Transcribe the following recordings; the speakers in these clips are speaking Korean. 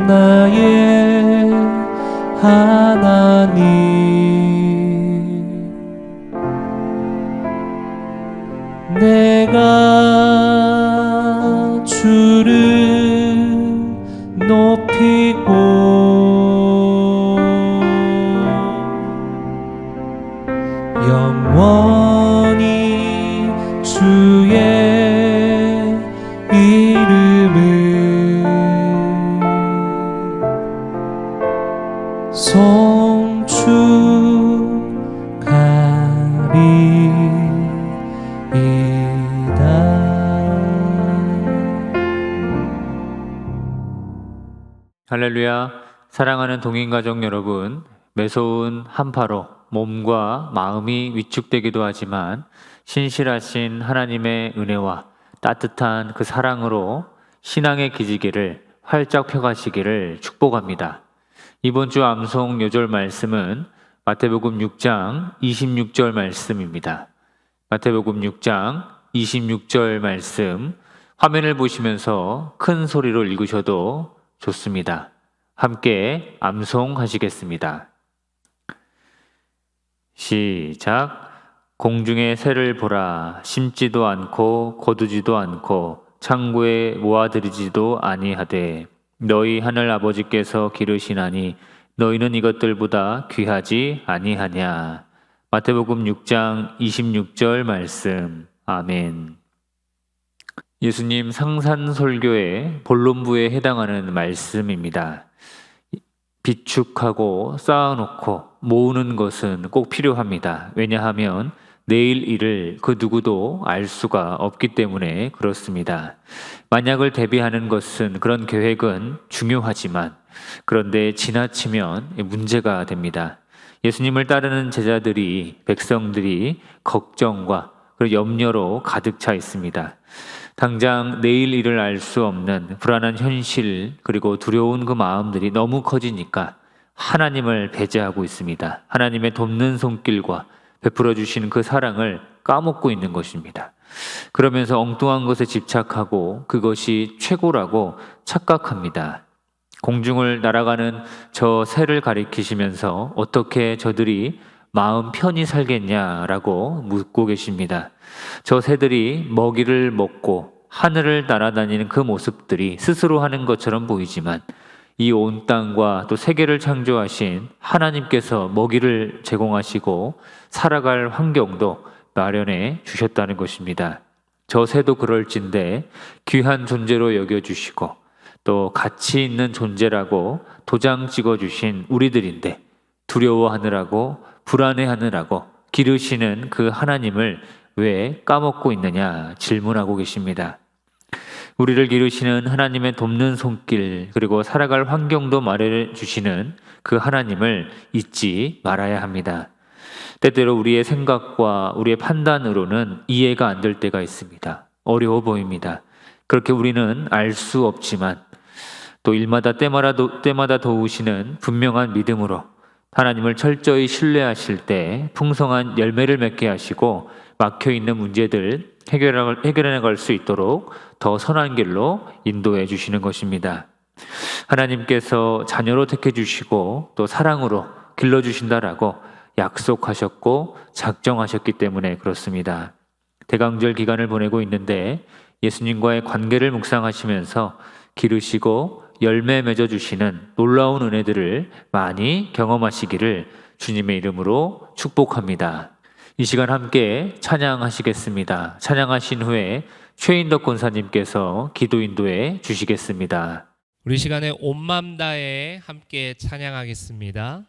나의 하나님, 내가 주를 높이고 영원히 주의 이름을 송축하리이다. 할렐루야. 사랑하는 동행가족 여러분, 매서운 한파로 몸과 마음이 위축되기도 하지만 신실하신 하나님의 은혜와 따뜻한 그 사랑으로 신앙의 기지개를 활짝 펴가시기를 축복합니다. 이번 주 암송 요절 말씀은 마태복음 6장 26절 말씀입니다. 마태복음 6장 26절 말씀, 화면을 보시면서 큰 소리로 읽으셔도 좋습니다. 함께 암송하시겠습니다. 시작. 공중의 새를 보라. 심지도 않고 거두지도 않고 창고에 모아들이지도 아니하되 너희 하늘 아버지께서 기르시나니 너희는 이것들보다 귀하지 아니하냐. 마태복음 6장 26절 말씀. 아멘. 예수님 상산설교의 본론부에 해당하는 말씀입니다. 비축하고 쌓아놓고 모으는 것은 꼭 필요합니다. 왜냐하면 내일 일을 그 누구도 알 수가 없기 때문에 그렇습니다. 만약을 대비하는 것은, 그런 계획은 중요하지만 그런데 지나치면 문제가 됩니다. 예수님을 따르는 제자들이, 백성들이 걱정과 그리고 염려로 가득 차 있습니다. 당장 내일 일을 알 수 없는 불안한 현실, 그리고 두려운 그 마음들이 너무 커지니까 하나님을 배제하고 있습니다. 하나님의 돕는 손길과 베풀어 주시는 그 사랑을 까먹고 있는 것입니다. 그러면서 엉뚱한 것에 집착하고 그것이 최고라고 착각합니다. 공중을 날아가는 저 새를 가리키시면서 어떻게 저들이 마음 편히 살겠냐라고 묻고 계십니다. 저 새들이 먹이를 먹고 하늘을 날아다니는 그 모습들이 스스로 하는 것처럼 보이지만 이 온 땅과 또 세계를 창조하신 하나님께서 먹이를 제공하시고 살아갈 환경도 마련해 주셨다는 것입니다. 저 새도 그럴진데 귀한 존재로 여겨주시고 또 가치 있는 존재라고 도장 찍어주신 우리들인데 두려워하느라고 불안해하느라고 기르시는 그 하나님을 왜 까먹고 있느냐 질문하고 계십니다. 우리를 기르시는 하나님의 돕는 손길, 그리고 살아갈 환경도 마련해 주시는 그 하나님을 잊지 말아야 합니다. 때때로 우리의 생각과 우리의 판단으로는 이해가 안 될 때가 있습니다. 어려워 보입니다. 그렇게 우리는 알 수 없지만 또 일마다 때마다 도우시는 분명한 믿음으로 하나님을 철저히 신뢰하실 때 풍성한 열매를 맺게 하시고 막혀있는 문제들 해결해 나갈 수 있도록 더 선한 길로 인도해 주시는 것입니다. 하나님께서 자녀로 택해 주시고 또 사랑으로 길러주신다라고 약속하셨고 작정하셨기 때문에 그렇습니다. 대강절 기간을 보내고 있는데 예수님과의 관계를 묵상하시면서 기르시고 열매 맺어주시는 놀라운 은혜들을 많이 경험하시기를 주님의 이름으로 축복합니다. 이 시간 함께 찬양하시겠습니다. 찬양하신 후에 최인덕 권사님께서 기도 인도해 주시겠습니다. 우리 시간에 온 맘 다해 함께 찬양하겠습니다.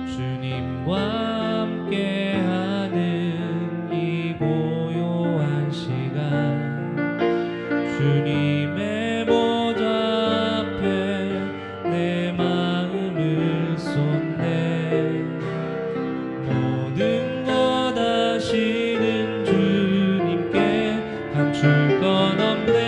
주님과 함께하는 이 고요한 시간 주님의 보좌 앞에 내 마음을 쏟네. 모든 것 아시는 주님께 감출 건 없네.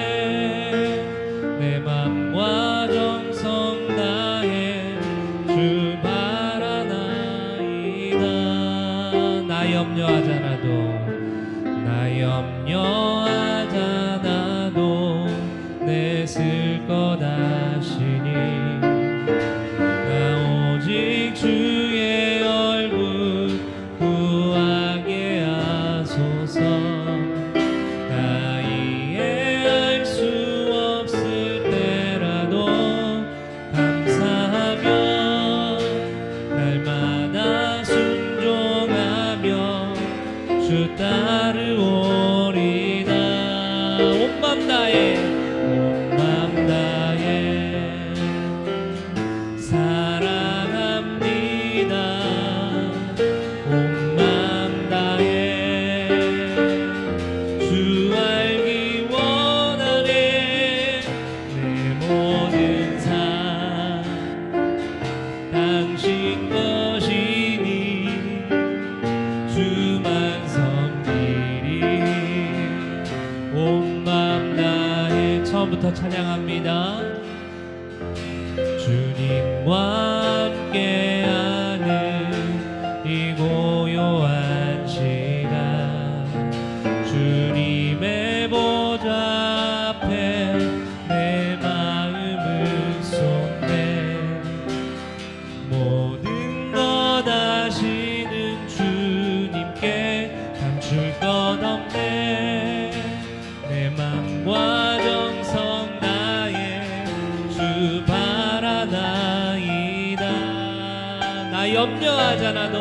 내쓸 것 하시니 나 오직 주의 얼굴 구하게 하소서. 다 이해할 수 없을 때라도 감사하며 날마다 순종하며 주 따르오리다. 온 맘 다해 사랑합니다. 온 맘 다해 주 알기 원하네. 내 모든 삶 당신 것이니 주만 섬기리. 온 맘 다해 처음부터 찬양합니다. 주님과 함께하는 이 고요한 시간 주님의 보좌 앞에 내 마음을 쏟네. 모든 것 아시는 주님께 감출 것 없네. 내 맘과 정성 다해 주 바라나이다. 나 염려하잖아도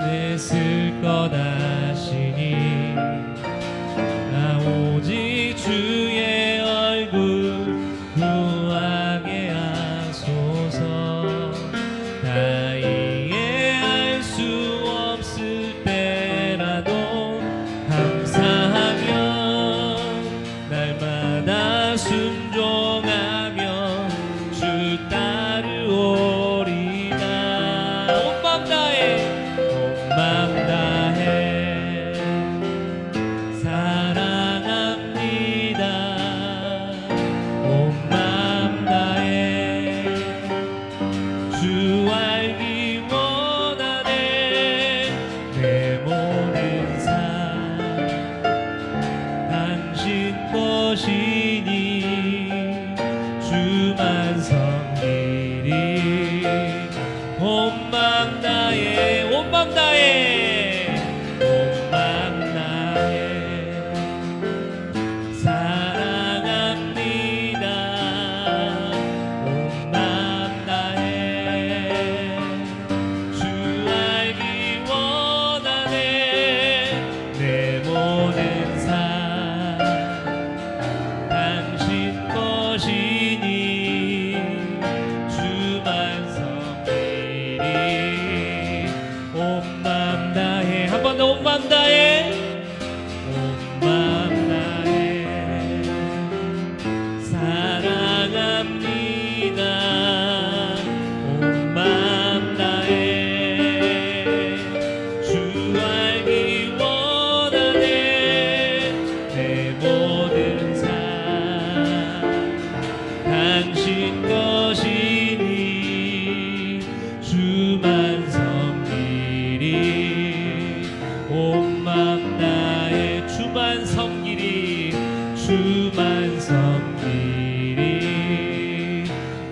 내쓸 것 하시니 나 오직 주의 얼굴 구하게 하소서. 다 이해할 수 없을 때라도 감사하며 날마다 순종하며 주 따르오리다. 온 맘 다해 사랑합니다. 온 맘 다해 주 알기 원하네. 내 모든 삶 당신 것이니 주만 섬기리. 온 맘 다해 온 맘 다해 온 맘 다해 사랑합니다. 온 맘 다해 주 알기 원하네. 내 모든 삶 당신 것이니 주만 섬기리. 온 맘 다해 한 번 더 온 맘 다해 온 맘 다해 사랑합니다. 온 맘 다해 주 알기 원하네. 내 모든 삶 당신 것이니 주만 섬기리. 온 맘 다해 주만 섬기리. 주만 섬기리.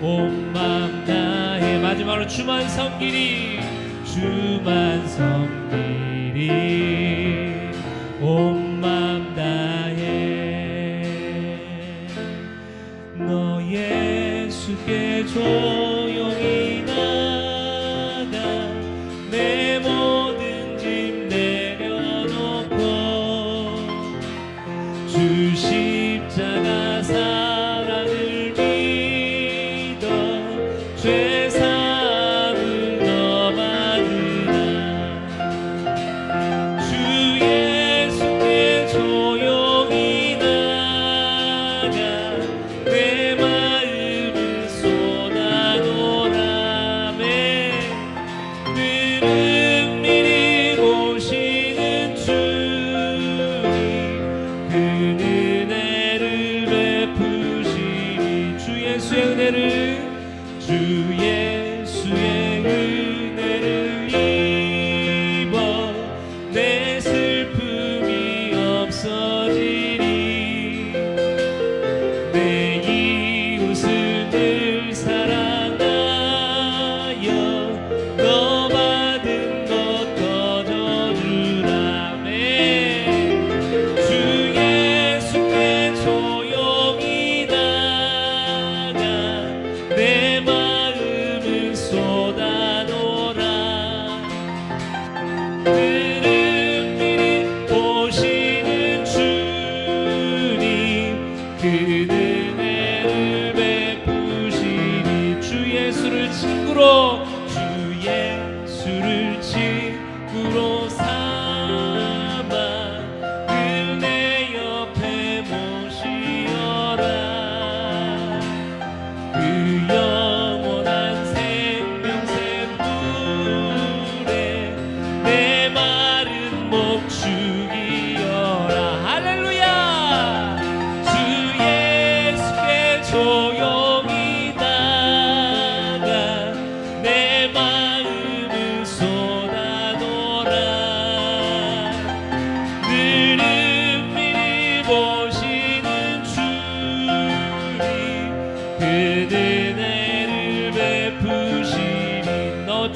온 맘 다해 마지막으로 주만 섬기리. 주만 섬기리. 온 맘 다해 너 예수께 조용히 나가 내 모든 짐 내려놓고 주 십자가 사랑을 믿어 죄 사함을 더 받으라. 주 예수께 조용히 나가 내 마음을 쏟아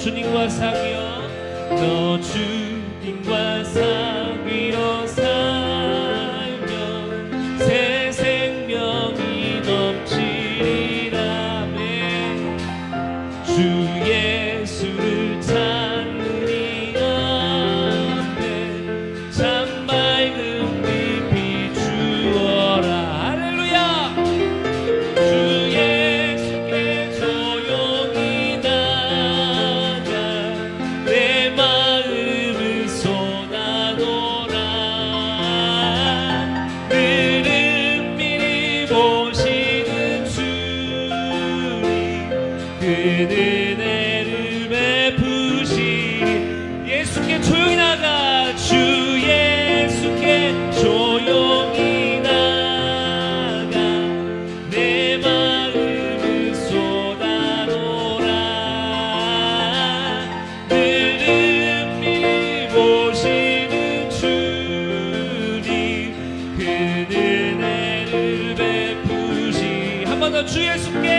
주님과 사귀어 너 주님과 사귀어 살면 새 생명이 넘치리라며 주 예수를 찾는 이 앞에 참 밝은 빛 비추어라. 할렐루야. 주 예수께 조용히 나가 내 마음을 쏟아놓으라. 늘은 미리 보시는 주님 그는 은혜를 베푸시리. 예수께 조용히 나가 주 예수께 조용히 나가 내 마음을 쏟아놓으라. 늘은 미리 보시는 주님 그는 은혜를 베푸시. 한 번 더 주 예수께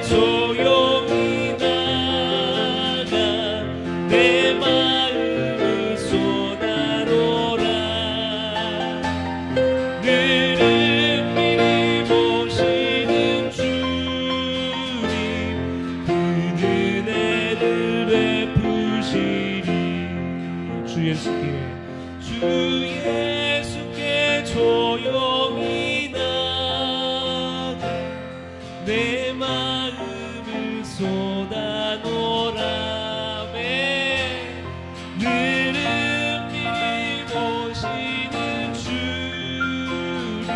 조용히 나가 내 마음을 쏟아놓으라. 늘은 미리 보시는 주님 그는 은혜를 베푸시리. 주 예수께 조용히 나가 내 마음을 쏟아놓으라. 늘은 미리 보시는 주님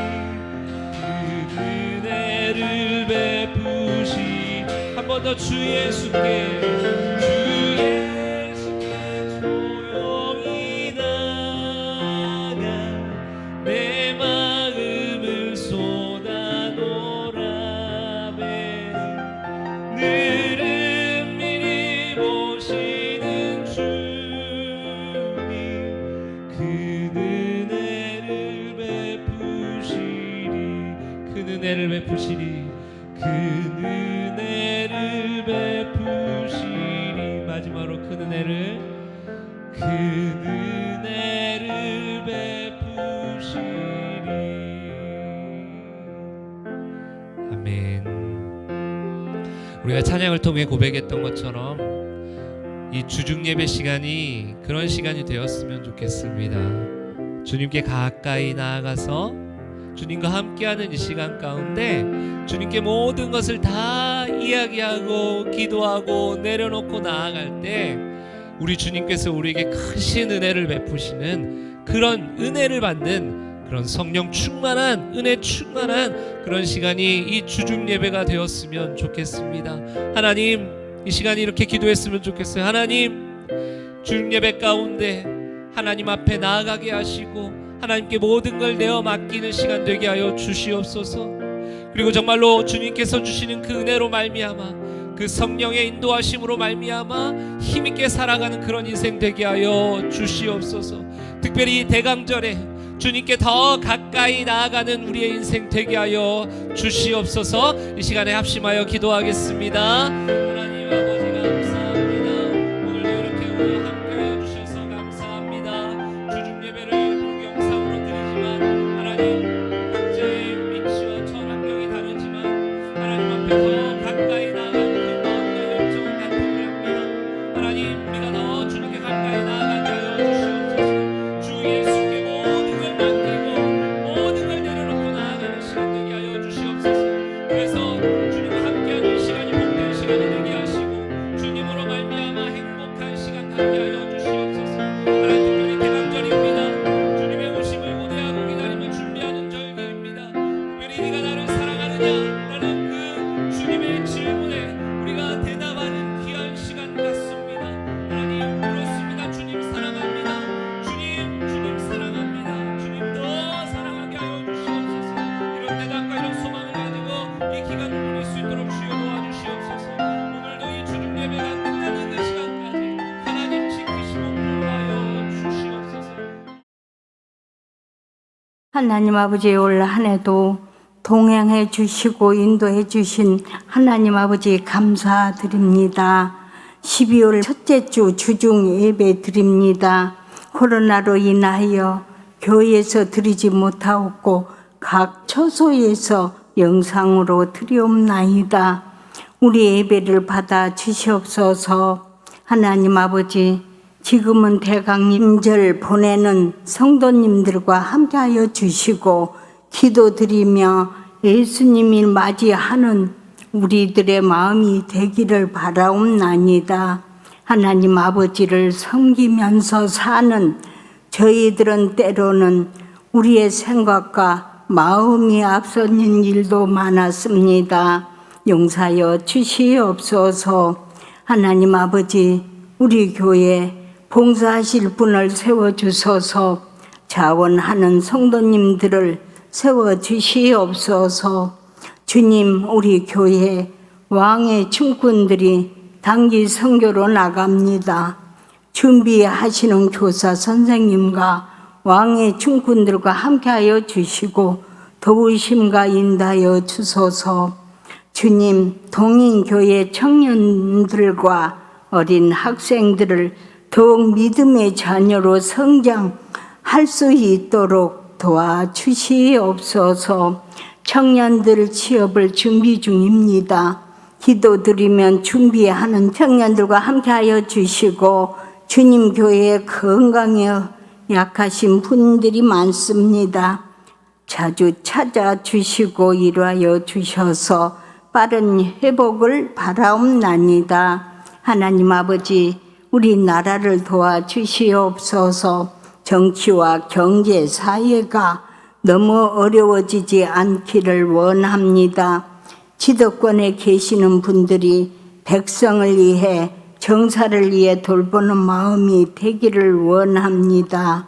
그 은혜를 베푸시. 한 번 더 주 예수께 조용히 나가 내 마음을 쏟아놓으라. 늘은 미리 보시는 주님 그 은혜를 베푸시리. 그 은혜를 베푸시리. 그 은혜를 베푸시리. 마지막으로 그 은혜를 베푸시리. 아멘. 우리가 찬양을 통해 고백했던 것처럼 이 주중 예배 시간이 그런 시간이 되었으면 좋겠습니다. 주님께 가까이 나아가서 주님과 함께하는 이 시간 가운데 주님께 모든 것을 다 이야기하고 기도하고 내려놓고 나아갈 때 우리 주님께서 우리에게 크신 은혜를 베푸시는 그런 은혜를 받는 그런 성령 충만한 은혜 충만한 그런 시간이 이 주중 예배가 되었으면 좋겠습니다. 하나님, 이 시간이 이렇게 기도했으면 좋겠어요. 하나님, 주중 예배 가운데 하나님 앞에 나아가게 하시고 하나님께 모든 걸 내어 맡기는 시간 되게 하여 주시옵소서. 그리고 정말로 주님께서 주시는 그 은혜로 말미암아 그 성령의 인도하심으로 말미암아 힘있게 살아가는 그런 인생 되게 하여 주시옵소서. 특별히 이 대강절에 주님께 더 가까이 나아가는 우리의 인생 되게 하여 주시옵소서. 이 시간에 합심하여 기도하겠습니다. 하나님 아버지 감사합니다. 오늘도 이렇게 우리 함께하여 주셔서 감사합니다. 주중 예배를 동영상으로 드리지만 하나님 각자의 위치와 처한 환경이 다르지만 하나님 앞에 더 가까이 나아가는 그 마음과 열정을 갖기를 합니다. 하나님, 우리가 더 주님께 가까이 나아가게 하여 주시옵소서. 주 예수께 모든 걸 맡기고 모든 걸 내려놓고 나아가는 시간 되게 하여 주시옵소서. 그래서 주님과 함께하는 시간이 복된 시간이 되게 하시고 주님으로 말미암아 행복한 시간 갖게 하여 주시옵소서. 하나님, 특별히 대강절입니다. 주님의 오심을 고대하고 기다리며 준비하는 절기입니다. 특별히 네가 나를 사랑하느냐 라는 그 주님의 질문에 우리가 대답하는 귀한 시간 같습니다. 하나님, 그렇습니다. 주님 사랑합니다. 주님 사랑합니다. 주님 더 사랑하게 하여 주시옵소서. 이런 대답과 이런 소망을 가지고 이 기간을 보낼 수 있도록 주여 도와주시옵소서. 오늘도 이 주중 예배가 끝나는 그 시간까지 하나님 지키시고 보호하여 주시옵소서. 하나님 아버지, 올 한 해도 동행해 주시고 인도해 주신 하나님 아버지 감사드립니다. 12월 첫째 주 주중 예배 드립니다. 코로나로 인하여 교회에서 드리지 못하고 각 처소에서 영상으로 드리옵나이다. 우리 예배를 받아 주시옵소서. 하나님 아버지, 지금은 대강임절 보내는 성도님들과 함께하여 주시고 기도드리며 예수님이 맞이하는 우리들의 마음이 되기를 바라옵나이다. 하나님 아버지를 섬기면서 사는 저희들은 때로는 우리의 생각과 마음이 앞서는 일도 많았습니다. 용서하여 주시옵소서. 하나님 아버지, 우리 교회 봉사하실 분을 세워주소서. 자원하는 성도님들을 세워주시옵소서. 주님, 우리 교회 왕의 춤꾼들이 단기 선교로 나갑니다. 준비하시는 교사 선생님과 왕의 춤꾼들과 함께하여 주시고 도우심과 인도하여 주소서. 주님, 동인교회 청년들과 어린 학생들을 더욱 믿음의 자녀로 성장할 수 있도록 도와주시옵소서. 청년들 취업을 준비 중입니다. 기도드리면 준비하는 청년들과 함께하여 주시고 주님 교회에 건강에 약하신 분들이 많습니다. 자주 찾아주시고 이루하여 주셔서 빠른 회복을 바라옵나이다. 하나님 아버지, 우리나라를 도와주시옵소서. 정치와 경제, 사회가 너무 어려워지지 않기를 원합니다. 지도권에 계시는 분들이 백성을 위해 정사를 위해 돌보는 마음이 되기를 원합니다.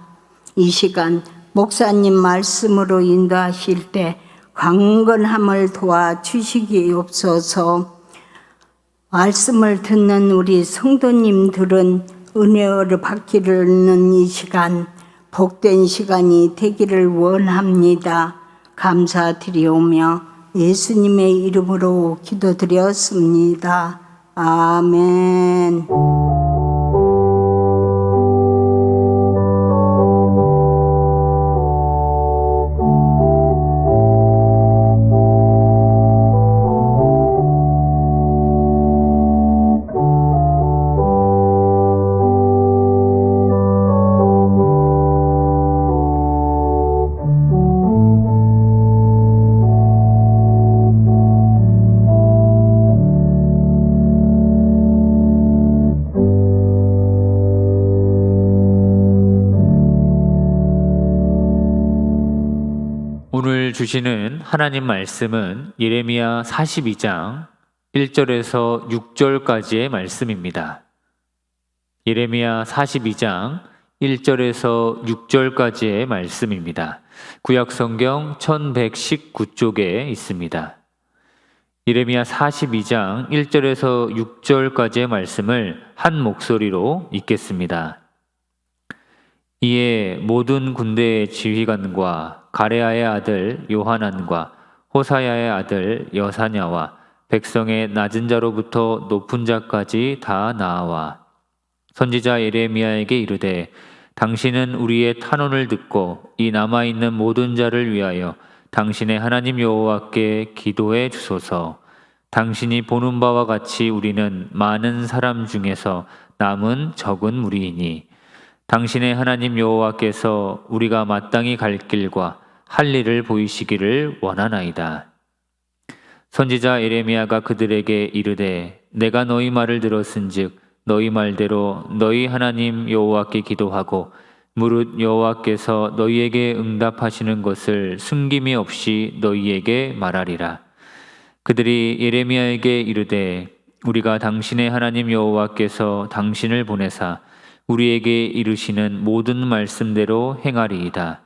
이 시간 목사님 말씀으로 인도하실 때 강건함을 도와주시기옵소서. 말씀을 듣는 우리 성도님들은 은혜를 받기는 이 시간 복된 시간이 되기를 원합니다. 감사드리오며 예수님의 이름으로 기도드렸습니다. 아멘. 오늘 주시는 하나님 말씀은 예레미야 42장 1절에서 6절까지의 말씀입니다. 예레미야 42장 1절에서 6절까지의 말씀입니다. 구약성경 1119쪽에 있습니다. 예레미야 42장 1절에서 6절까지의 말씀을 한 목소리로 읽겠습니다. 이에 모든 군대의 지휘관과 가레아의 아들 요하난과 호사야의 아들 여사냐와 백성의 낮은 자로부터 높은 자까지 다 나아와 선지자 예레미야에게 이르되 당신은 우리의 탄원을 듣고 이 남아있는 모든 자를 위하여 당신의 하나님 여호와께 기도해 주소서. 당신이 보는 바와 같이 우리는 많은 사람 중에서 남은 적은 무리이니 당신의 하나님 여호와께서 우리가 마땅히 갈 길과 할 일을 보이시기를 원하나이다. 선지자 예레미야가 그들에게 이르되 내가 너희 말을 들었은즉 너희 말대로 너희 하나님 여호와께 기도하고 무릇 여호와께서 너희에게 응답하시는 것을 숨김이 없이 너희에게 말하리라. 그들이 예레미야에게 이르되 우리가 당신의 하나님 여호와께서 당신을 보내사 우리에게 이르시는 모든 말씀대로 행하리이다.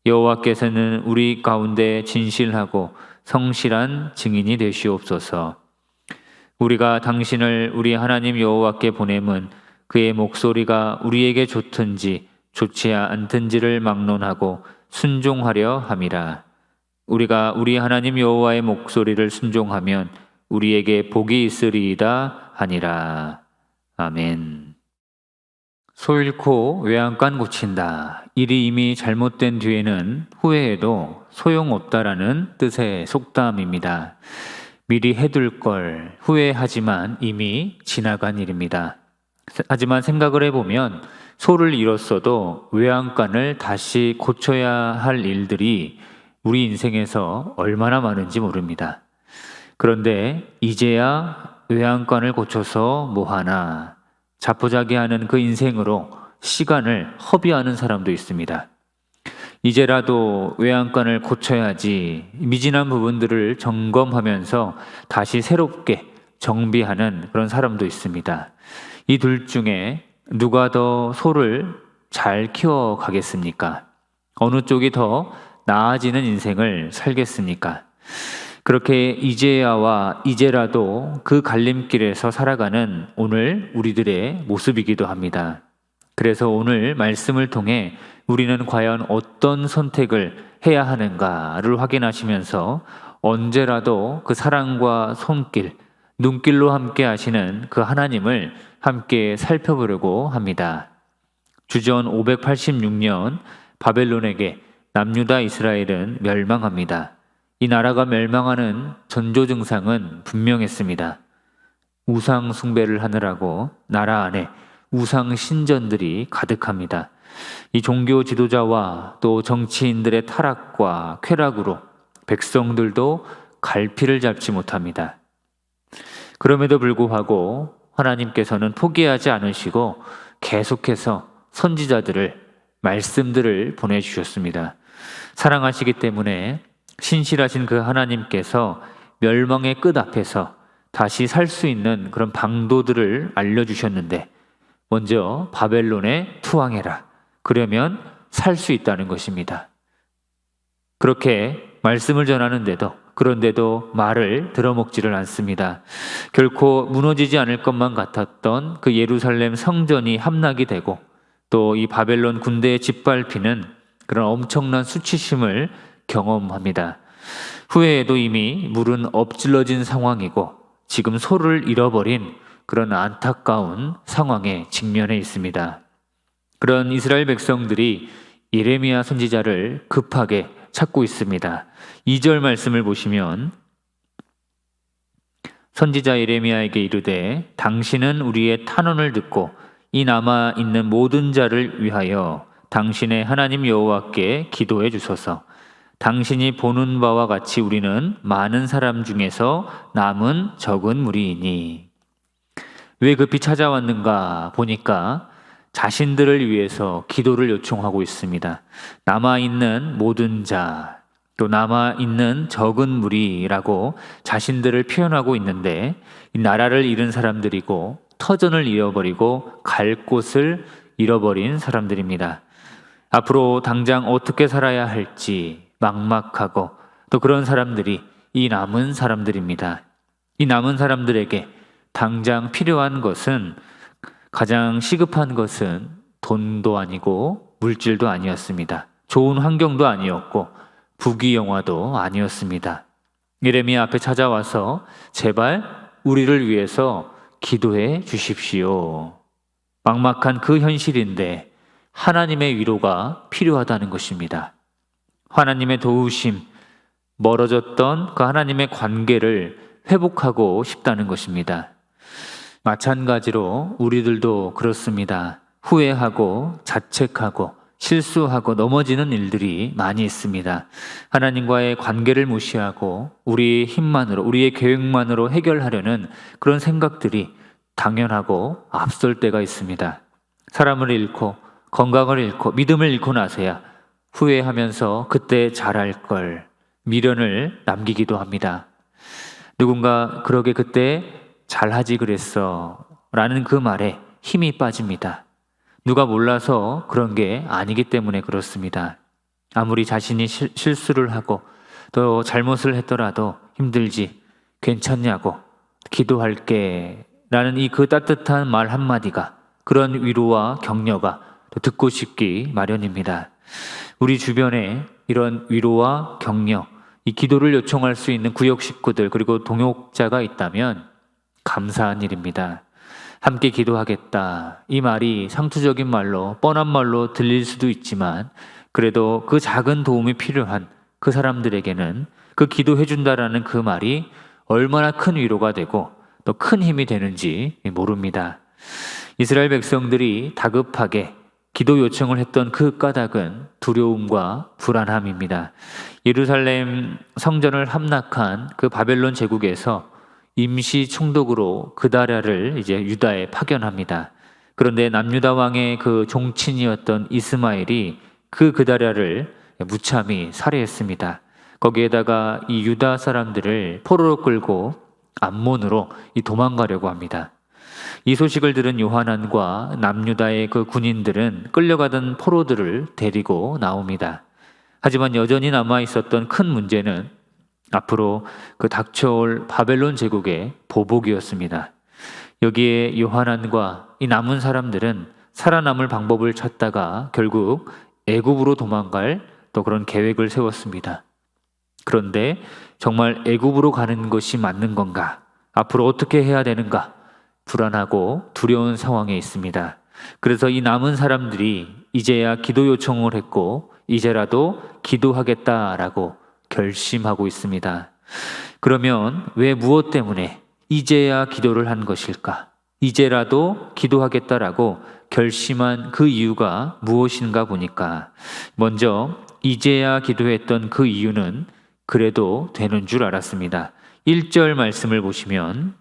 여호와께서는 우리 가운데 진실하고 성실한 증인이 되시옵소서. 우리가 당신을 우리 하나님 여호와께 보냄은 그의 목소리가 우리에게 좋든지 좋지 않든지를 막론하고 순종하려 함이라. 우리가 우리 하나님 여호와의 목소리를 순종하면 우리에게 복이 있으리이다 하니라. 아멘. 소 잃고 외양간 고친다. 일이 이미 잘못된 뒤에는 후회해도 소용없다라는 뜻의 속담입니다. 미리 해둘 걸 후회하지만 이미 지나간 일입니다. 하지만 생각을 해보면 소를 잃었어도 외양간을 다시 고쳐야 할 일들이 우리 인생에서 얼마나 많은지 모릅니다. 그런데 이제야 외양간을 고쳐서 뭐하나 자포자기하는 그 인생으로 시간을 허비하는 사람도 있습니다. 이제라도 외양간을 고쳐야지 미진한 부분들을 점검하면서 다시 새롭게 정비하는 그런 사람도 있습니다. 이 둘 중에 누가 더 소를 잘 키워가겠습니까? 어느 쪽이 더 나아지는 인생을 살겠습니까? 그렇게 이제야와 이제라도 그 갈림길에서 살아가는 오늘 우리들의 모습이기도 합니다. 그래서 오늘 말씀을 통해 우리는 과연 어떤 선택을 해야 하는가를 확인하시면서 언제라도 그 사랑과 손길, 눈길로 함께 하시는 그 하나님을 함께 살펴보려고 합니다. 주전 586년 바벨론에게 남유다 이스라엘은 멸망합니다. 이 나라가 멸망하는 전조 증상은 분명했습니다. 우상 숭배를 하느라고 나라 안에 우상 신전들이 가득합니다. 이 종교 지도자와 또 정치인들의 타락과 쾌락으로 백성들도 갈피를 잡지 못합니다. 그럼에도 불구하고 하나님께서는 포기하지 않으시고 계속해서 선지자들을, 말씀들을 보내주셨습니다. 사랑하시기 때문에 신실하신 그 하나님께서 멸망의 끝 앞에서 다시 살 수 있는 그런 방도들을 알려주셨는데 먼저 바벨론에 투항해라. 그러면 살 수 있다는 것입니다. 그렇게 말씀을 전하는데도 그런데도 말을 들어먹지를 않습니다. 결코 무너지지 않을 것만 같았던 그 예루살렘 성전이 함락이 되고 또 이 바벨론 군대의 짓밟히는 그런 엄청난 수치심을 경험합니다. 후회에도 이미 물은 엎질러진 상황이고 지금 소를 잃어버린 그런 안타까운 상황에 직면해 있습니다. 그런 이스라엘 백성들이 예레미야 선지자를 급하게 찾고 있습니다. 2절 말씀을 보시면 선지자 예레미야에게 이르되 당신은 우리의 탄원을 듣고 이 남아 있는 모든 자를 위하여 당신의 하나님 여호와께 기도해 주소서. 당신이 보는 바와 같이 우리는 많은 사람 중에서 남은 적은 무리이니. 왜 급히 찾아왔는가 보니까 자신들을 위해서 기도를 요청하고 있습니다. 남아있는 모든 자, 또 남아있는 적은 무리라고 자신들을 표현하고 있는데 이 나라를 잃은 사람들이고 터전을 잃어버리고 갈 곳을 잃어버린 사람들입니다. 앞으로 당장 어떻게 살아야 할지 막막하고 또 그런 사람들이 이 남은 사람들입니다. 이 남은 사람들에게 당장 필요한 것은 가장 시급한 것은 돈도 아니고 물질도 아니었습니다. 좋은 환경도 아니었고 부귀영화도 아니었습니다. 예레미야 앞에 찾아와서 제발 우리를 위해서 기도해 주십시오. 막막한 그 현실인데 하나님의 위로가 필요하다는 것입니다. 하나님의 도우심, 멀어졌던 그 하나님의 관계를 회복하고 싶다는 것입니다. 마찬가지로 우리들도 그렇습니다. 후회하고 자책하고 실수하고 넘어지는 일들이 많이 있습니다. 하나님과의 관계를 무시하고 우리의 힘만으로, 우리의 계획만으로 해결하려는 그런 생각들이 당연하고 앞설 때가 있습니다. 사람을 잃고 건강을 잃고 믿음을 잃고 나서야 후회하면서 그때 잘할 걸 미련을 남기기도 합니다. 누군가 그러게 그때 잘하지 그랬어 라는 그 말에 힘이 빠집니다. 누가 몰라서 그런 게 아니기 때문에 그렇습니다. 아무리 자신이 실수를 하고 또 잘못을 했더라도 힘들지, 괜찮냐고, 기도할게 라는 이 그 따뜻한 말 한마디가 그런 위로와 격려가 또 듣고 싶기 마련입니다. 우리 주변에 이런 위로와 격려, 이 기도를 요청할 수 있는 구역 식구들 그리고 동역자가 있다면 감사한 일입니다. 함께 기도하겠다. 이 말이 상투적인 말로 뻔한 말로 들릴 수도 있지만 그래도 그 작은 도움이 필요한 그 사람들에게는 그 기도해 준다라는 그 말이 얼마나 큰 위로가 되고 또 큰 힘이 되는지 모릅니다. 이스라엘 백성들이 다급하게 기도 요청을 했던 그 까닭은 두려움과 불안함입니다. 예루살렘 성전을 함락한 그 바벨론 제국에서 임시 총독으로 그다랴를 이제 유다에 파견합니다. 그런데 남유다 왕의 그 종친이었던 이스마엘이 그 그다랴를 무참히 살해했습니다. 거기에다가 이 유다 사람들을 포로로 끌고 암몬으로 도망가려고 합니다. 이 소식을 들은 요하난과 남유다의 그 군인들은 끌려가던 포로들을 데리고 나옵니다. 하지만 여전히 남아 있었던 큰 문제는 앞으로 그 닥쳐올 바벨론 제국의 보복이었습니다. 여기에 요하난과 이 남은 사람들은 살아남을 방법을 찾다가 결국 애굽으로 도망갈 또 그런 계획을 세웠습니다. 그런데 정말 애굽으로 가는 것이 맞는 건가? 앞으로 어떻게 해야 되는가? 불안하고 두려운 상황에 있습니다. 그래서 이 남은 사람들이 이제야 기도 요청을 했고 이제라도 기도하겠다라고 결심하고 있습니다. 그러면 왜 무엇 때문에 이제야 기도를 한 것일까? 이제라도 기도하겠다라고 결심한 그 이유가 무엇인가 보니까 먼저 이제야 기도했던 그 이유는 그래도 되는 줄 알았습니다. 1절 말씀을 보시면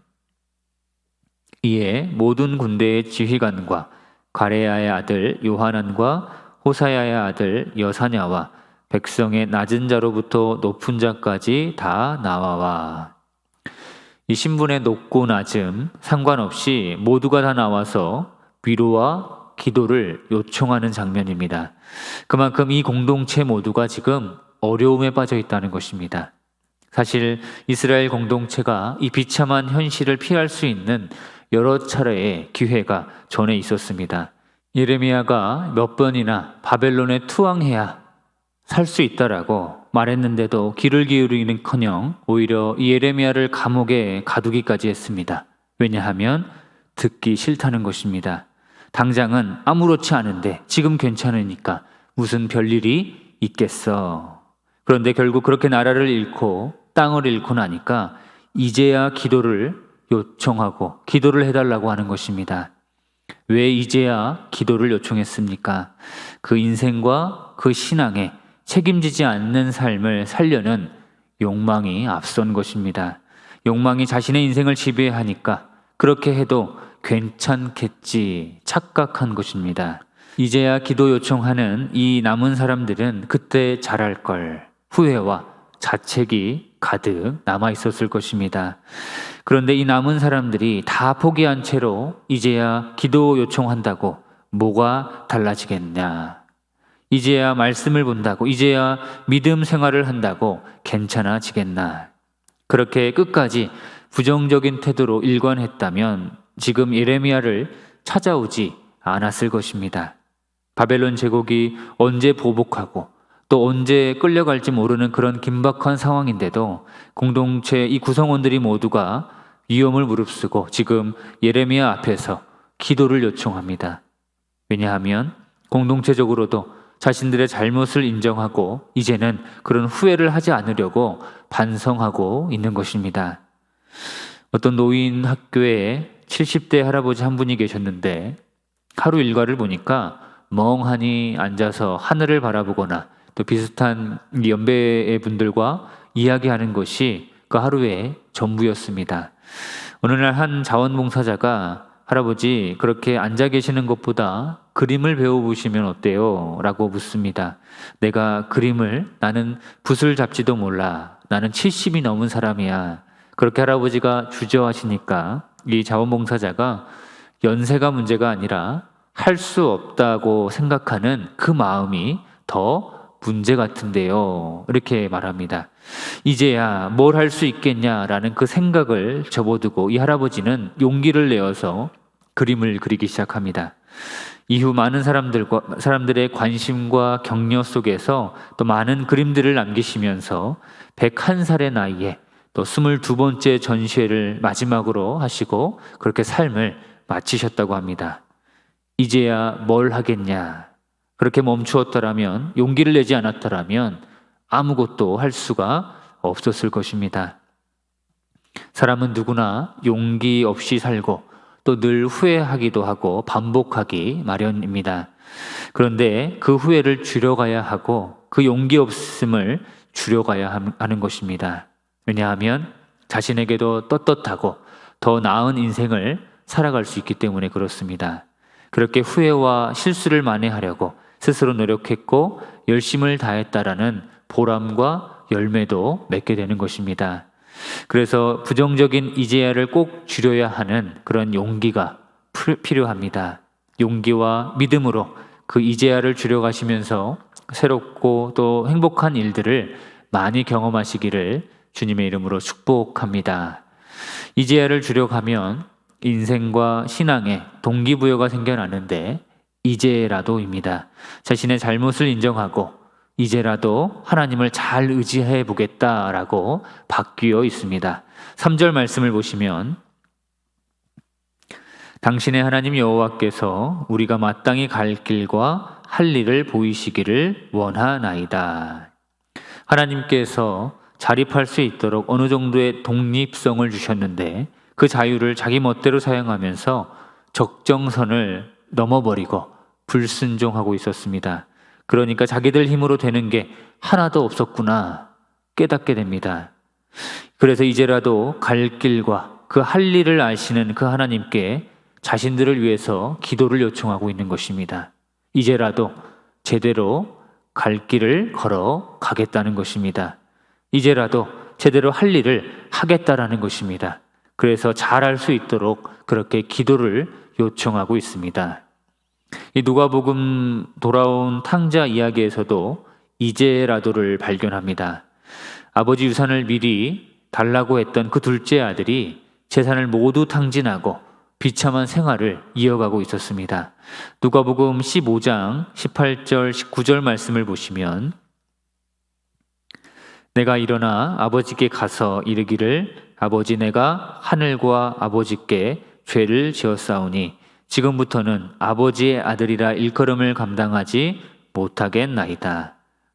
이에 모든 군대의 지휘관과 가레야의 아들 요하난과 호사야의 아들 여사냐와 백성의 낮은 자로부터 높은 자까지 다 나와와. 이 신분의 높고 낮음 상관없이 모두가 다 나와서 위로와 기도를 요청하는 장면입니다. 그만큼 이 공동체 모두가 지금 어려움에 빠져 있다는 것입니다. 사실 이스라엘 공동체가 이 비참한 현실을 피할 수 있는 여러 차례의 기회가 전에 있었습니다. 예레미야가 몇 번이나 바벨론에 투항해야 살 수 있다라고 말했는데도 귀를 기울이는커녕 오히려 이 예레미야를 감옥에 가두기까지 했습니다. 왜냐하면 듣기 싫다는 것입니다. 당장은 아무렇지 않은데 지금 괜찮으니까 무슨 별일이 있겠어. 그런데 결국 그렇게 나라를 잃고 땅을 잃고 나니까 이제야 기도를 요청하고 기도를 해달라고 하는 것입니다. 왜 이제야 기도를 요청했습니까? 그 인생과 그 신앙에 책임지지 않는 삶을 살려는 욕망이 앞선 것입니다. 욕망이 자신의 인생을 지배하니까 그렇게 해도 괜찮겠지 착각한 것입니다. 이제야 기도 요청하는 이 남은 사람들은 그때 잘할 걸 후회와 자책이 가득 남아 있었을 것입니다. 그런데 이 남은 사람들이 다 포기한 채로 이제야 기도 요청한다고 뭐가 달라지겠냐? 이제야 말씀을 본다고, 이제야 믿음 생활을 한다고 괜찮아지겠나? 그렇게 끝까지 부정적인 태도로 일관했다면 지금 예레미야를 찾아오지 않았을 것입니다. 바벨론 제국이 언제 보복하고 또 언제 끌려갈지 모르는 그런 긴박한 상황인데도 공동체 이 구성원들이 모두가 위험을 무릅쓰고 지금 예레미야 앞에서 기도를 요청합니다. 왜냐하면 공동체적으로도 자신들의 잘못을 인정하고 이제는 그런 후회를 하지 않으려고 반성하고 있는 것입니다. 어떤 노인 학교에 70대 할아버지 한 분이 계셨는데 하루 일과를 보니까 멍하니 앉아서 하늘을 바라보거나 또 비슷한 연배의 분들과 이야기하는 것이 그 하루의 전부였습니다. 어느 날 한 자원봉사자가 할아버지 그렇게 앉아 계시는 것보다 그림을 배워보시면 어때요? 라고 묻습니다. 내가 그림을 나는 붓을 잡지도 몰라. 나는 70이 넘은 사람이야. 그렇게 할아버지가 주저하시니까 이 자원봉사자가 연세가 문제가 아니라 할 수 없다고 생각하는 그 마음이 더 문제 같은데요. 이렇게 말합니다. 이제야 뭘 할 수 있겠냐라는 그 생각을 접어두고 이 할아버지는 용기를 내어서 그림을 그리기 시작합니다. 이후 많은 사람들의 관심과 격려 속에서 또 많은 그림들을 남기시면서 101살의 나이에 또 22번째 전시회를 마지막으로 하시고 그렇게 삶을 마치셨다고 합니다. 이제야 뭘 하겠냐. 그렇게 멈추었더라면, 용기를 내지 않았더라면 아무것도 할 수가 없었을 것입니다. 사람은 누구나 용기 없이 살고 또 늘 후회하기도 하고 반복하기 마련입니다. 그런데 그 후회를 줄여가야 하고 그 용기 없음을 줄여가야 하는 것입니다. 왜냐하면 자신에게도 떳떳하고 더 나은 인생을 살아갈 수 있기 때문에 그렇습니다. 그렇게 후회와 실수를 만회하려고 스스로 노력했고 열심을 다했다라는 보람과 열매도 맺게 되는 것입니다. 그래서 부정적인 이제야를 꼭 줄여야 하는 그런 용기가 필요합니다. 용기와 믿음으로 그 이제야를 줄여가시면서 새롭고 또 행복한 일들을 많이 경험하시기를 주님의 이름으로 축복합니다. 이제야를 줄여가면 인생과 신앙에 동기부여가 생겨나는데 이제라도입니다. 자신의 잘못을 인정하고 이제라도 하나님을 잘 의지해 보겠다라고 바뀌어 있습니다. 3절 말씀을 보시면 당신의 하나님 여호와께서 우리가 마땅히 갈 길과 할 일을 보이시기를 원하나이다. 하나님께서 자립할 수 있도록 어느 정도의 독립성을 주셨는데 그 자유를 자기 멋대로 사용하면서 적정선을 넘어버리고 불순종하고 있었습니다. 그러니까 자기들 힘으로 되는 게 하나도 없었구나 깨닫게 됩니다. 그래서 이제라도 갈 길과 그 할 일을 아시는 그 하나님께 자신들을 위해서 기도를 요청하고 있는 것입니다. 이제라도 제대로 갈 길을 걸어 가겠다는 것입니다. 이제라도 제대로 할 일을 하겠다라는 것입니다. 그래서 잘할 수 있도록 그렇게 기도를 요청하고 있습니다. 이 누가복음 돌아온 탕자 이야기에서도 이제라도를 발견합니다. 아버지 유산을 미리 달라고 했던 그 둘째 아들이 재산을 모두 탕진하고 비참한 생활을 이어가고 있었습니다. 누가복음 15장 18절 19절 말씀을 보시면 내가 일어나 아버지께 가서 이르기를 아버지 내가 하늘과 아버지께 죄를 지었사오니 지금부터는 아버지의 아들이라 일컬음을 감당하지 못하겠나이다.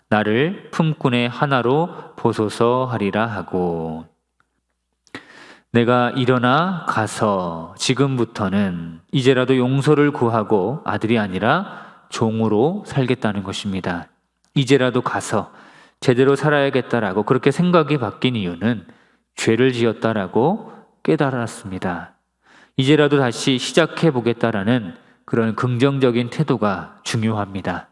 나를 품꾼의 하나로 보소서 하리라 하고 내가 일어나 가서 지금부터는 이제라도 용서를 구하고 아들이 아니라 종으로 살겠다는 것입니다. 이제라도 가서 제대로 살아야겠다라고 그렇게 생각이 바뀐 이유는 죄를 지었다라고 깨달았습니다. 이제라도 다시 시작해 보겠다라는 그런 긍정적인 태도가 중요합니다.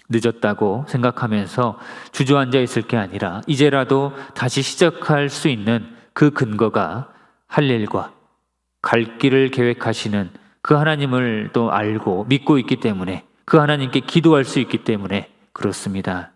늦었다고 생각하면서 주저앉아 있을 게 아니라 이제라도 다시 시작할 수 있는 그 근거가 할 일과 갈 길을 계획하시는 그 하나님을 또 알고 믿고 있기 때문에 그 하나님께 기도할 수 있기 때문에 그렇습니다.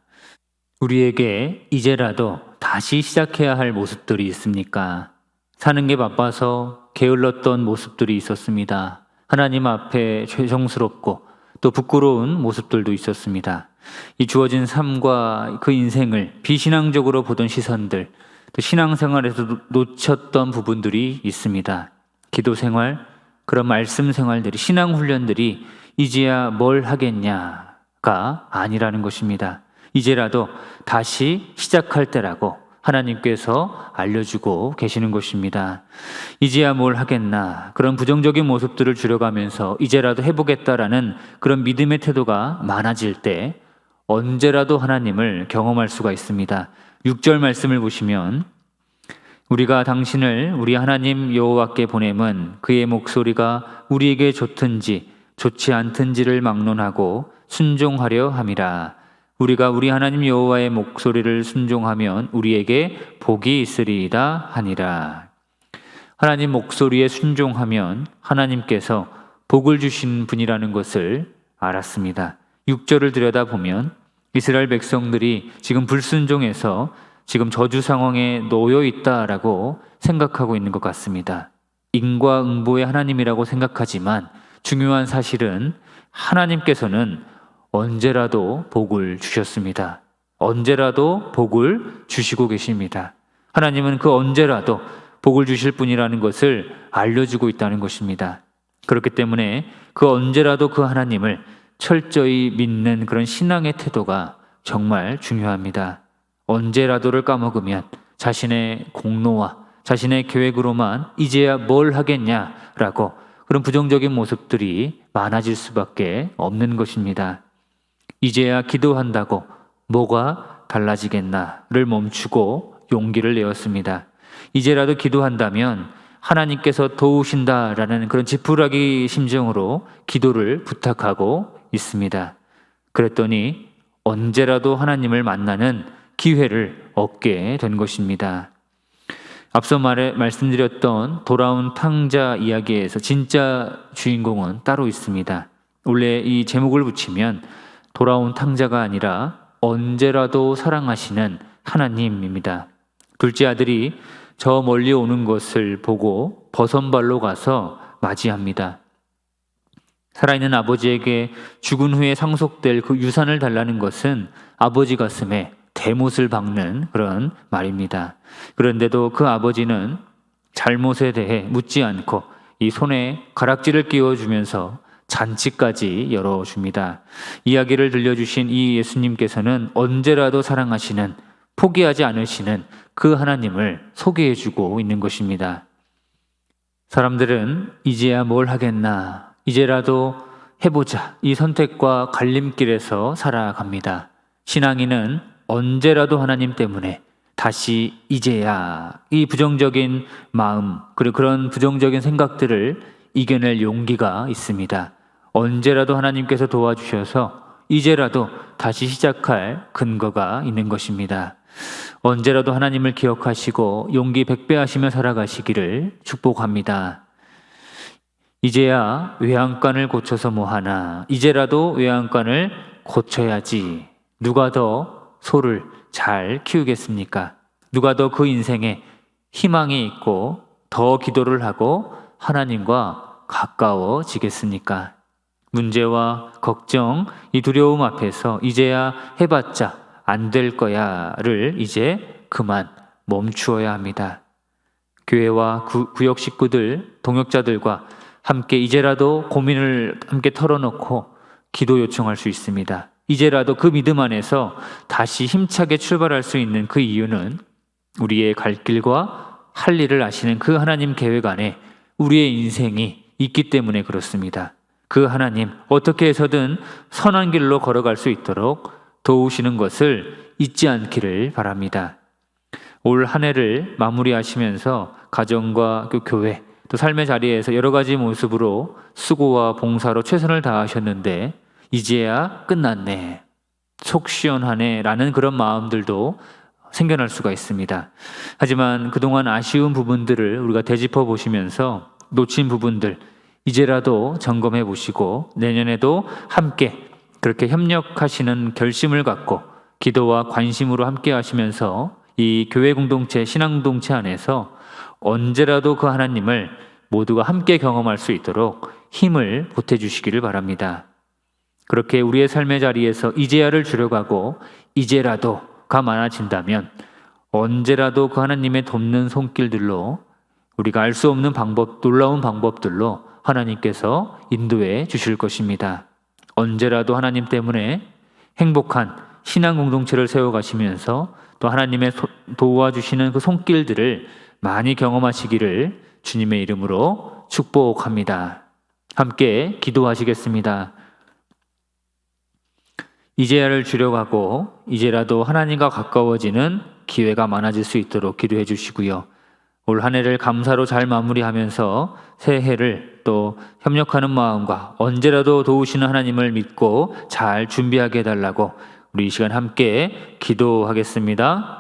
우리에게 이제라도 다시 시작해야 할 모습들이 있습니까? 사는 게 바빠서 게을렀던 모습들이 있었습니다. 하나님 앞에 죄송스럽고 또 부끄러운 모습들도 있었습니다. 이 주어진 삶과 그 인생을 비신앙적으로 보던 시선들, 또 신앙생활에서 놓쳤던 부분들이 있습니다. 기도 생활, 그런 말씀 생활들이, 신앙 훈련들이 이제야 뭘 하겠냐가 아니라는 것입니다. 이제라도 다시 시작할 때라고 하나님께서 알려주고 계시는 것입니다. 이제야 뭘 하겠나, 그런 부정적인 모습들을 줄여가면서 이제라도 해보겠다라는 그런 믿음의 태도가 많아질 때 언제라도 하나님을 경험할 수가 있습니다. 6절 말씀을 보시면 우리가 당신을 우리 하나님 여호와께 보냄은 그의 목소리가 우리에게 좋든지 좋지 않든지를 막론하고 순종하려 함이라. 우리가 우리 하나님 여호와의 목소리를 순종하면 우리에게 복이 있으리이다 하니라. 하나님 목소리에 순종하면 하나님께서 복을 주신 분이라는 것을 알았습니다. 6절을 들여다보면 이스라엘 백성들이 지금 불순종해서 지금 저주 상황에 놓여 있다라고 생각하고 있는 것 같습니다. 인과응보의 하나님이라고 생각하지만 중요한 사실은 하나님께서는 언제라도 복을 주셨습니다. 언제라도 복을 주시고 계십니다. 하나님은 그 언제라도 복을 주실 분이라는 것을 알려주고 있다는 것입니다. 그렇기 때문에 그 언제라도 그 하나님을 철저히 믿는 그런 신앙의 태도가 정말 중요합니다. 언제라도를 까먹으면 자신의 공로와 자신의 계획으로만 이제야 뭘 하겠냐라고 그런 부정적인 모습들이 많아질 수밖에 없는 것입니다. 이제야 기도한다고 뭐가 달라지겠나를 멈추고 용기를 내었습니다. 이제라도 기도한다면 하나님께서 도우신다라는 그런 지푸라기 심정으로 기도를 부탁하고 있습니다. 그랬더니 언제라도 하나님을 만나는 기회를 얻게 된 것입니다. 앞서 말씀드렸던 돌아온 탕자 이야기에서 진짜 주인공은 따로 있습니다. 원래 이 제목을 붙이면 돌아온 탕자가 아니라 언제라도 사랑하시는 하나님입니다. 둘째 아들이 저 멀리 오는 것을 보고 버선발로 가서 맞이합니다. 살아있는 아버지에게 죽은 후에 상속될 그 유산을 달라는 것은 아버지 가슴에 대못을 박는 그런 말입니다. 그런데도 그 아버지는 잘못에 대해 묻지 않고 이 손에 가락지를 끼워주면서 잔치까지 열어줍니다. 이야기를 들려주신 이 예수님께서는 언제라도 사랑하시는, 포기하지 않으시는 그 하나님을 소개해주고 있는 것입니다. 사람들은 이제야 뭘 하겠나, 이제라도 해보자, 이 선택과 갈림길에서 살아갑니다. 신앙인은 언제라도 하나님 때문에 다시 이제야 이 부정적인 마음, 그리고 그런 부정적인 생각들을 이겨낼 용기가 있습니다. 언제라도 하나님께서 도와주셔서 이제라도 다시 시작할 근거가 있는 것입니다. 언제라도 하나님을 기억하시고 용기 백배하시며 살아가시기를 축복합니다. 이제야 외양간을 고쳐서 뭐하나, 이제라도 외양간을 고쳐야지. 누가 더 소를 잘 키우겠습니까? 누가 더 그 인생에 희망이 있고 더 기도를 하고 하나님과 가까워지겠습니까? 문제와 걱정, 이 두려움 앞에서 이제야 해봤자 안 될 거야를 이제 그만 멈추어야 합니다. 교회와 구역 식구들, 동역자들과 함께 이제라도 고민을 함께 털어놓고 기도 요청할 수 있습니다. 이제라도 그 믿음 안에서 다시 힘차게 출발할 수 있는 그 이유는 우리의 갈 길과 할 일을 아시는 그 하나님 계획 안에 우리의 인생이 있기 때문에 그렇습니다. 그 하나님 어떻게 해서든 선한 길로 걸어갈 수 있도록 도우시는 것을 잊지 않기를 바랍니다. 올 한 해를 마무리하시면서 가정과 그 교회 또 삶의 자리에서 여러 가지 모습으로 수고와 봉사로 최선을 다하셨는데 이제야 끝났네, 속 시원하네 라는 그런 마음들도 생겨날 수가 있습니다. 하지만 그동안 아쉬운 부분들을 우리가 되짚어 보시면서 놓친 부분들 이제라도 점검해 보시고 내년에도 함께 그렇게 협력하시는 결심을 갖고 기도와 관심으로 함께 하시면서 이 교회 공동체, 신앙 공동체 안에서 언제라도 그 하나님을 모두가 함께 경험할 수 있도록 힘을 보태주시기를 바랍니다. 그렇게 우리의 삶의 자리에서 이제야를 줄여가고 이제라도가 많아진다면 언제라도 그 하나님의 돕는 손길들로 우리가 알 수 없는 방법, 놀라운 방법들로 하나님께서 인도해 주실 것입니다. 언제라도 하나님 때문에 행복한 신앙 공동체를 세워가시면서 또 하나님의 도와주시는 그 손길들을 많이 경험하시기를 주님의 이름으로 축복합니다. 함께 기도하시겠습니다. 이제야를 줄여가고 이제라도 하나님과 가까워지는 기회가 많아질 수 있도록 기도해 주시고요. 올 한 해를 감사로 잘 마무리하면서 새해를 또 협력하는 마음과 언제라도 도우시는 하나님을 믿고 잘 준비하게 해달라고 우리 이 시간 함께 기도하겠습니다.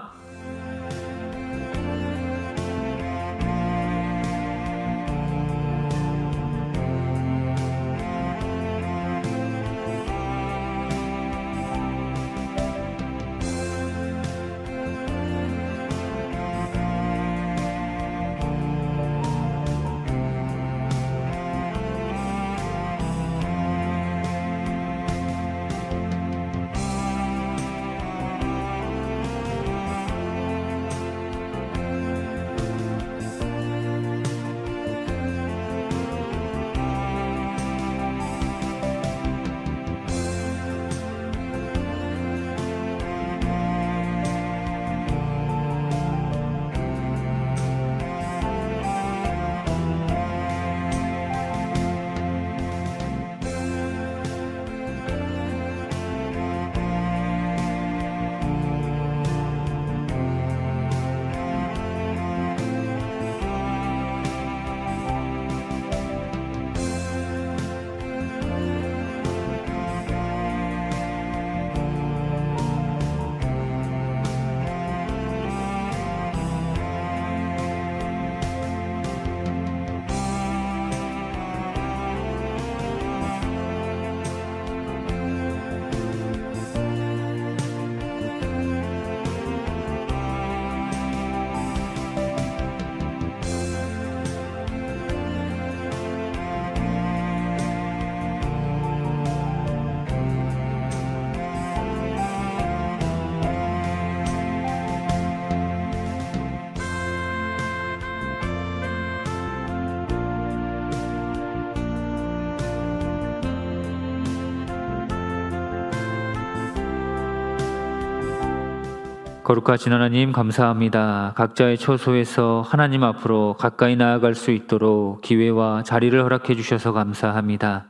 거룩하신 하나님 감사합니다. 각자의 처소에서 하나님 앞으로 가까이 나아갈 수 있도록 기회와 자리를 허락해 주셔서 감사합니다.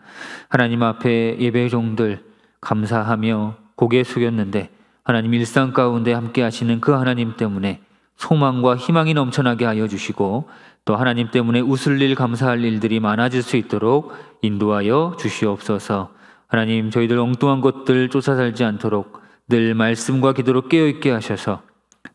하나님 앞에 예배 종들 감사하며 고개 숙였는데 하나님 일상 가운데 함께 하시는 그 하나님 때문에 소망과 희망이 넘쳐나게 하여 주시고 또 하나님 때문에 웃을 일 감사할 일들이 많아질 수 있도록 인도하여 주시옵소서. 하나님 저희들 엉뚱한 것들 쫓아 살지 않도록 늘 말씀과 기도로 깨어있게 하셔서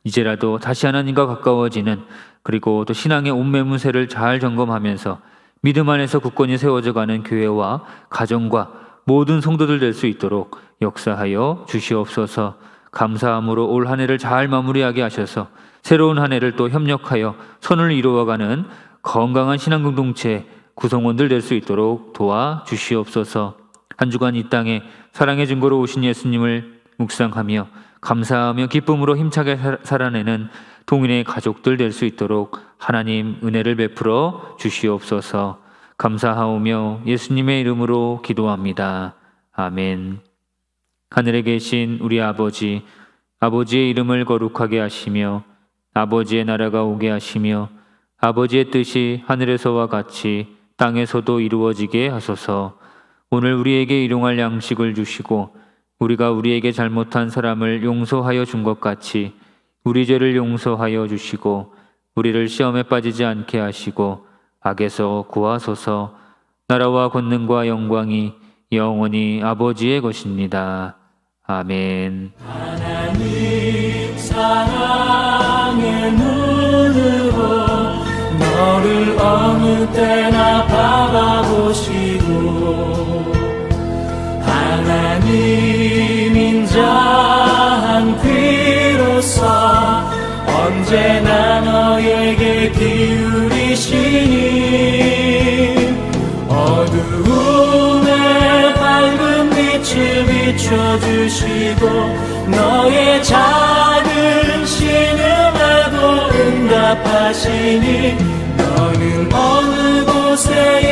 이제라도 다시 하나님과 가까워지는 그리고 또 신앙의 옷매무새를 잘 점검하면서 믿음 안에서 굳건히 세워져 가는 교회와 가정과 모든 성도들 될 수 있도록 역사하여 주시옵소서. 감사함으로 올 한 해를 잘 마무리하게 하셔서 새로운 한 해를 또 협력하여 선을 이루어가는 건강한 신앙 공동체 구성원들 될 수 있도록 도와주시옵소서. 한 주간 이 땅에 사랑의 증거로 오신 예수님을 묵상하며 감사하며 기쁨으로 힘차게 살아내는 동인의 가족들 될 수 있도록 하나님 은혜를 베풀어 주시옵소서. 감사하오며 예수님의 이름으로 기도합니다. 아멘. 하늘에 계신 우리 아버지, 아버지의 이름을 거룩하게 하시며 아버지의 나라가 오게 하시며 아버지의 뜻이 하늘에서와 같이 땅에서도 이루어지게 하소서. 오늘 우리에게 일용할 양식을 주시고 우리가 우리에게 잘못한 사람을 용서하여 준 것 같이 우리 죄를 용서하여 주시고 우리를 시험에 빠지지 않게 하시고 악에서 구하소서. 나라와 권능과 영광이 영원히 아버지의 것입니다. 아멘. 하나님 사랑의 눈으로 너를 어느 때나 바라보시고 하나님 인자한 귀로서 언제나 너에게 기울이시니 어두움에 밝은 빛을 비춰주시고 너의 작은 신음에도 응답하시니 너는 어느 곳에